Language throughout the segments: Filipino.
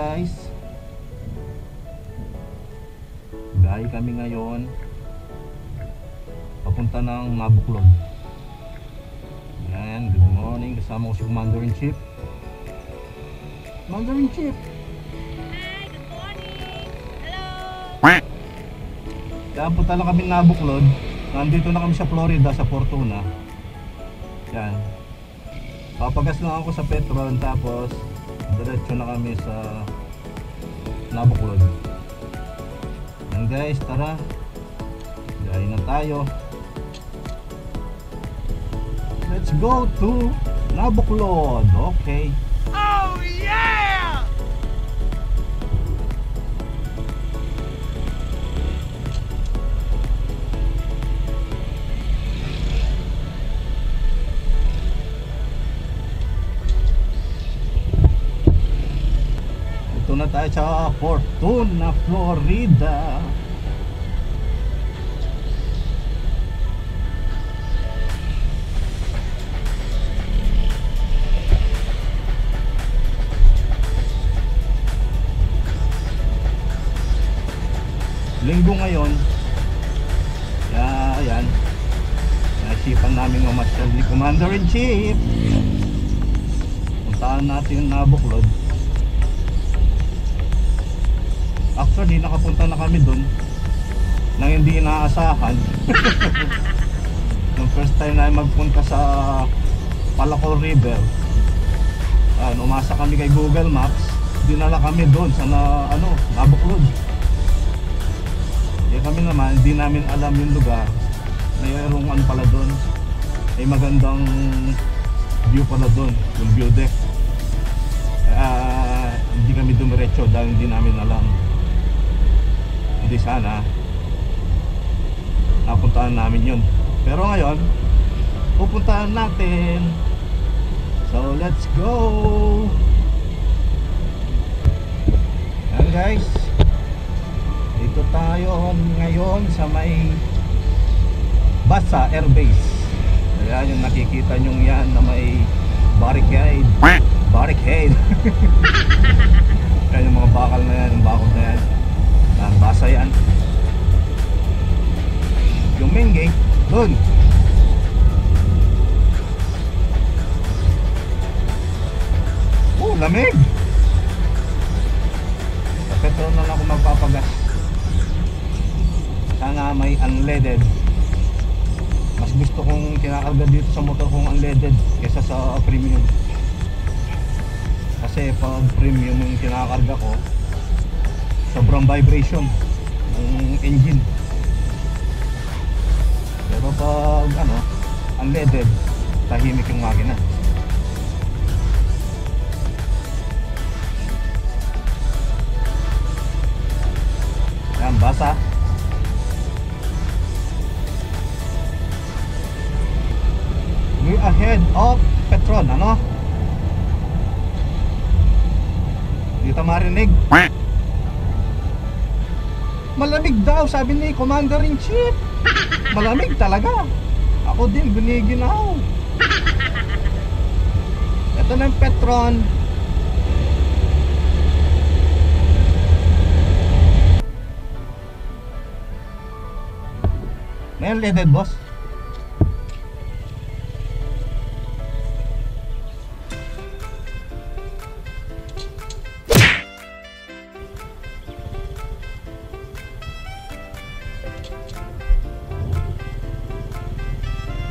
guys, biyahe kami ngayon papunta ng Nabuklod. Yan, good morning, kasama ko si Commander-in-Chief. Commander-in-Chief, Hi, good morning. Hello. kaya punta lang kami Nabuklod. Nandito na kami sa Florida, sa Fortuna. Yan, papagas lang ako sa Petron, tapos diretso na kami sa Nabuklod. Yan guys, tara, biyahe na tayo. Let's go to Nabuklod. Okay. Oh yeah! Ito na tayo sa Fortuna, Florida. Linggo ngayon. Kaya ayan, naisipan namin mamasyal ni Commander-in-Chief. Puntaan natin yung Nabuklod. Actually, nakapunta na kami dun nang hindi inaasahan. Yung first time na magpunta sa Palacol River, umasa kami kay Google Maps, dinala kami dun sa Nabuklod. Kaya kami naman, hindi namin alam yung lugar. Mayroong pala doon, may magandang view pala doon, yung view deck. Hindi kami dumiretso dahil hindi namin alam. Hindi sana napuntahan namin yun. Pero ngayon, pupuntahan natin. So let's go. Yan guys, dito tayo ngayon sa may Basa Air Base. Ayan yung nakikita nyo yan na may barricade. Ayan yung mga bakal na yan, yung bakod na yan. Basa yan. Yung main gate dun. Oh, lamig. Sa petrol na lang ako magpapagas. Sana may unleaded. Mas gusto kong kinakarga dito sa motor kong unleaded kaysa sa premium. Kasi pag premium yung kinakarga ko, sobrang vibration ng engine. Pero pag unleaded, tahimik yung makina. Yan, basa. We're ahead of Petron, Dito marinig. Malamig daw, sabi ni Commander-in-Chief. Malamig talaga. Ako din, biniginaw. Ito na yung Petron. May unleaded, boss?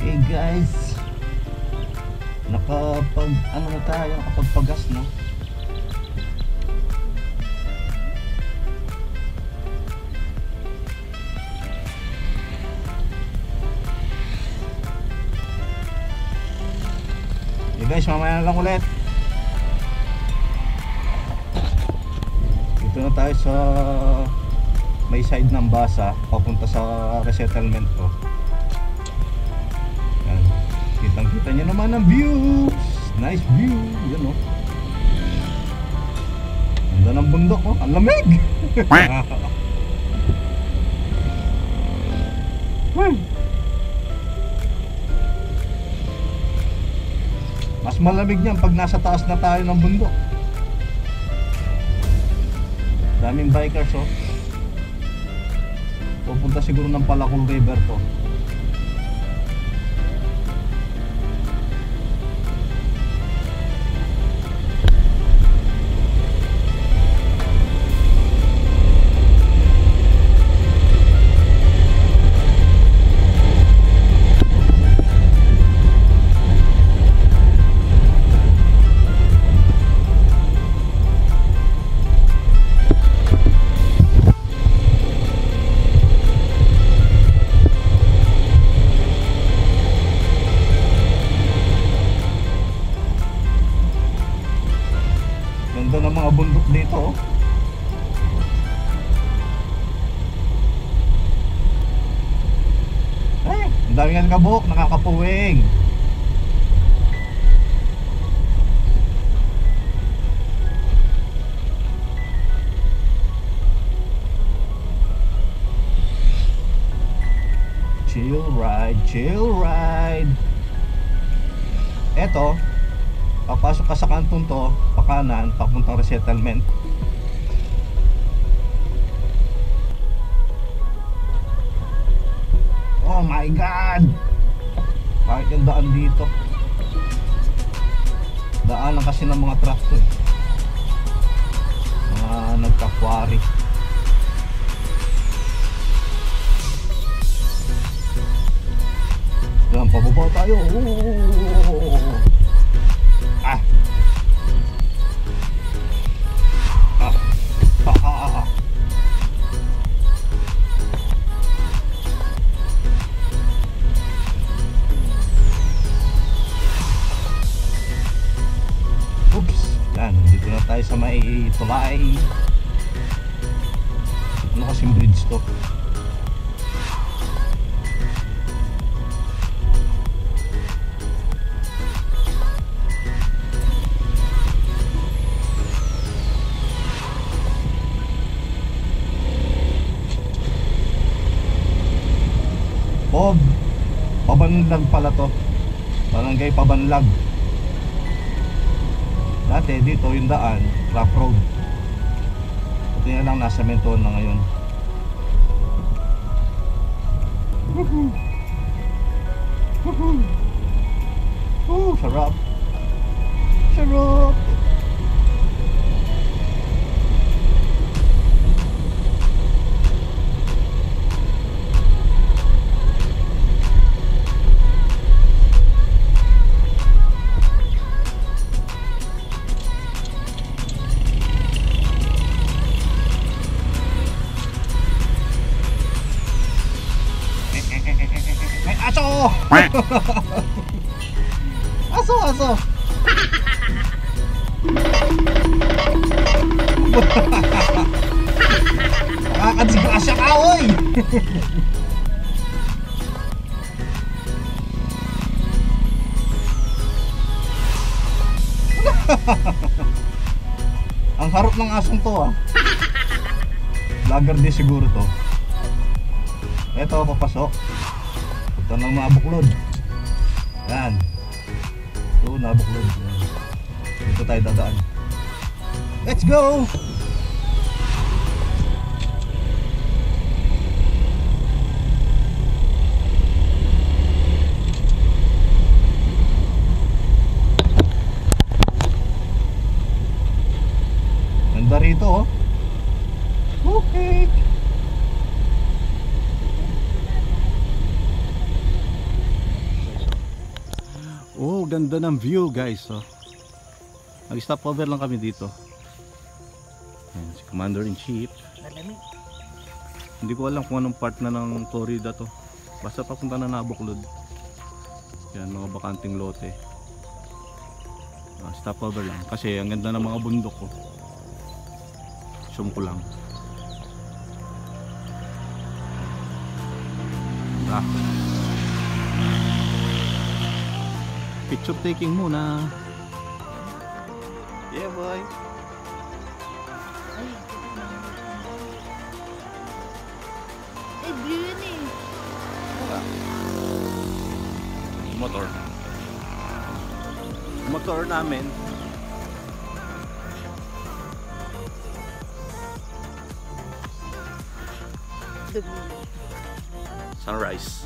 Okay guys, nakapagpagas na. Okay guys, mamaya na lang ulit. Dito na tayo sa may side ng Basa, papunta sa resettlement ko. Kitang-kita nyo naman ang views. Nice view. Yan Ganda ng bundok Ang lamig. Mas malamig niyan pag nasa taas na tayo ng bundok. Daming bikers oh. Pupunta siguro ng Palakol River to. Ganda ng mga bundok dito oh. Ay, ang dami nga kabuk, nakakapuwing. Chill ride, chill ride. Eto, papasok ka sa kantong to, pakanan, papuntang resettlement. Oh my God! Bakit yung daan dito? Daan lang kasi ng mga truck to eh. Mga nagka-quarry. Yan, pababa tayo. Ah. Oops. Yan, dito na tayo sa may tulay. Ano kasing bridge to? Pabanlag pala to. Barangay Pabanlag. Dati dito yung daan, rough road. Ito na lang, nasa Menton na ngayon. Sarap. Sarap. Aso! Aso! Nakakadisgrasya ka, oy! Ang harap ng asong to ah. Lager din siguro to. Eto, papasok. Ito nang mabuklod. Yan. Ito, nabuklod. Dito tayo dadaan. Let's go! Ganda rito oh. Okay. Oh, ganda ng view guys oh. Nag-stop over lang kami dito. Ayan, si Commander-in-Chief. Hindi ko alam kung anong part na ng Florida to. Basta papunta na Nabuklod. Yan, mga bakanting lote. Stop over lang kasi ang ganda ng mga bundok ko. Zoom ko lang. Picture taking muna. Yeah boy. Eh, blue yun eh. Motor. Motor namin. Sunrise.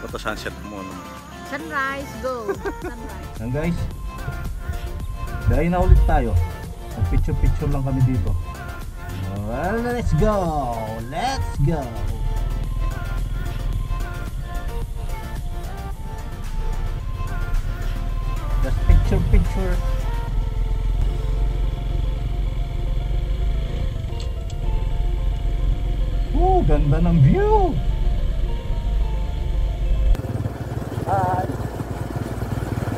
Photo sunset mo naman. Sunrise, go. Sunrise. Yan guys, dahil na ulit tayo. Mag-picture lang kami dito. Well, let's go! Let's go! Just picture. Ganda ng view! Hi!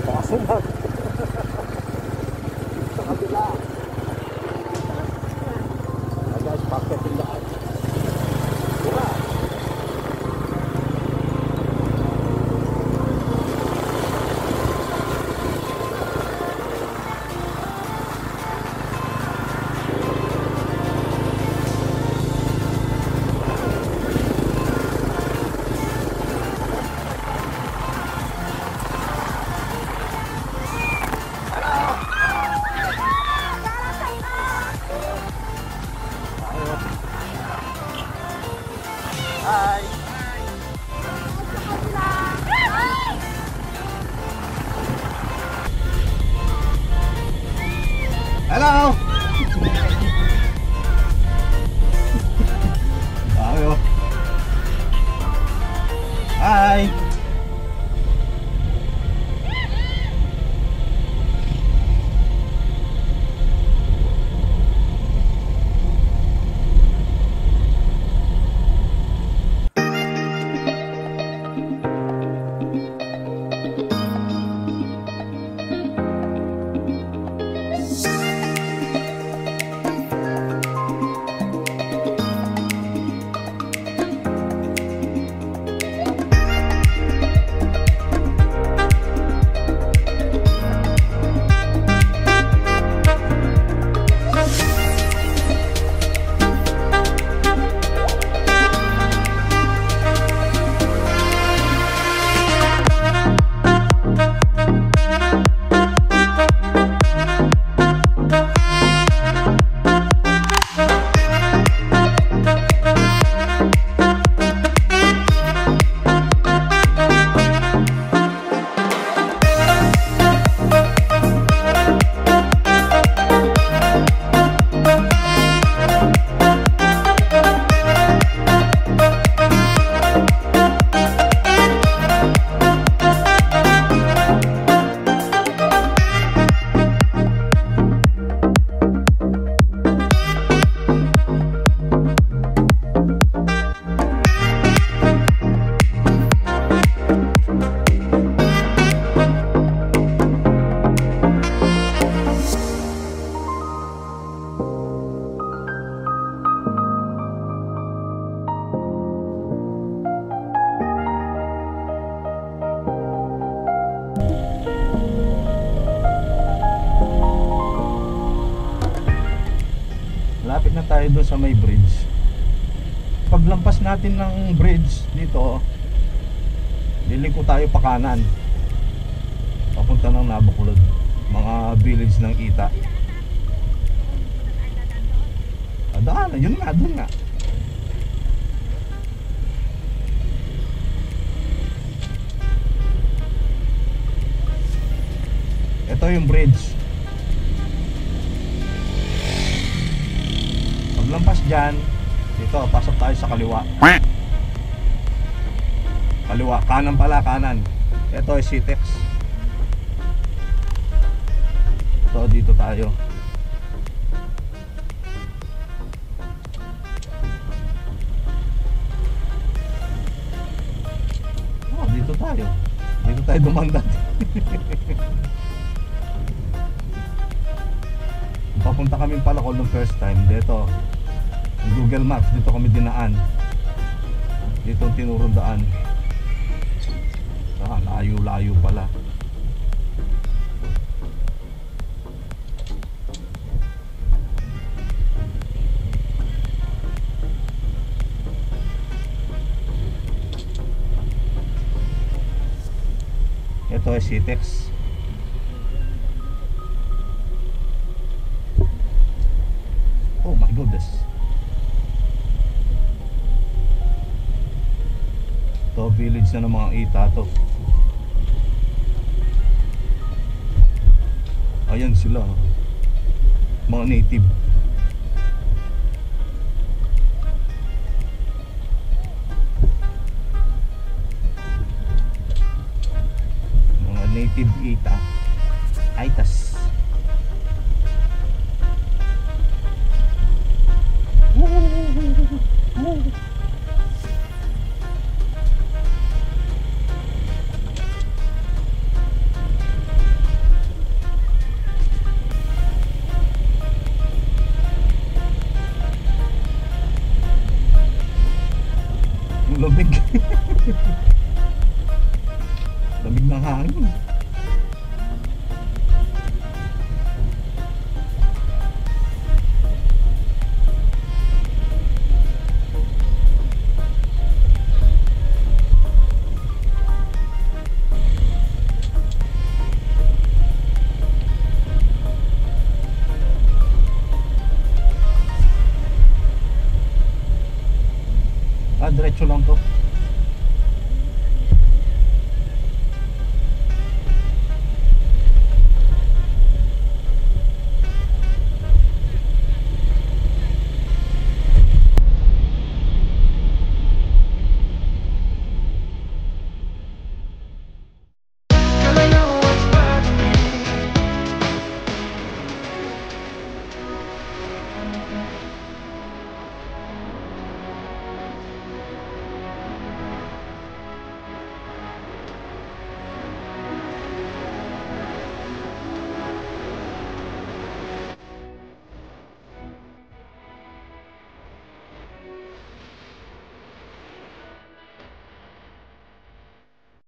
Pasunod! Sa kabila! Hi guys, packet in daan. Tira! Hi! Hello! Tayo. Hi! Lapit na tayo doon sa may bridge. Paglampas natin ng bridge dito, liliko tayo pa kanan papunta ng Nabacolod, mga village ng Ita. Adaan, yun nga, doon nga. Ito yung bridge. Paglampas dyan, dito, pasok tayo sa kaliwa. Kaliwa, kanan pala, kanan. Ito ay Citex. Ito, dito tayo. Oh, dito tayo. Dito tayo dumandan. Papunta kami Palacol ng first time. Dito Google Maps, dito kami dinaan. Dito ang tinurong daan. Layo-layo pala. Ito ay Citex. Oh my goodness. village na ng mga Itato. Ayan sila, mga native. Mga native Itas. Ang lamig. Lamig ng hangin. Diretso lang to.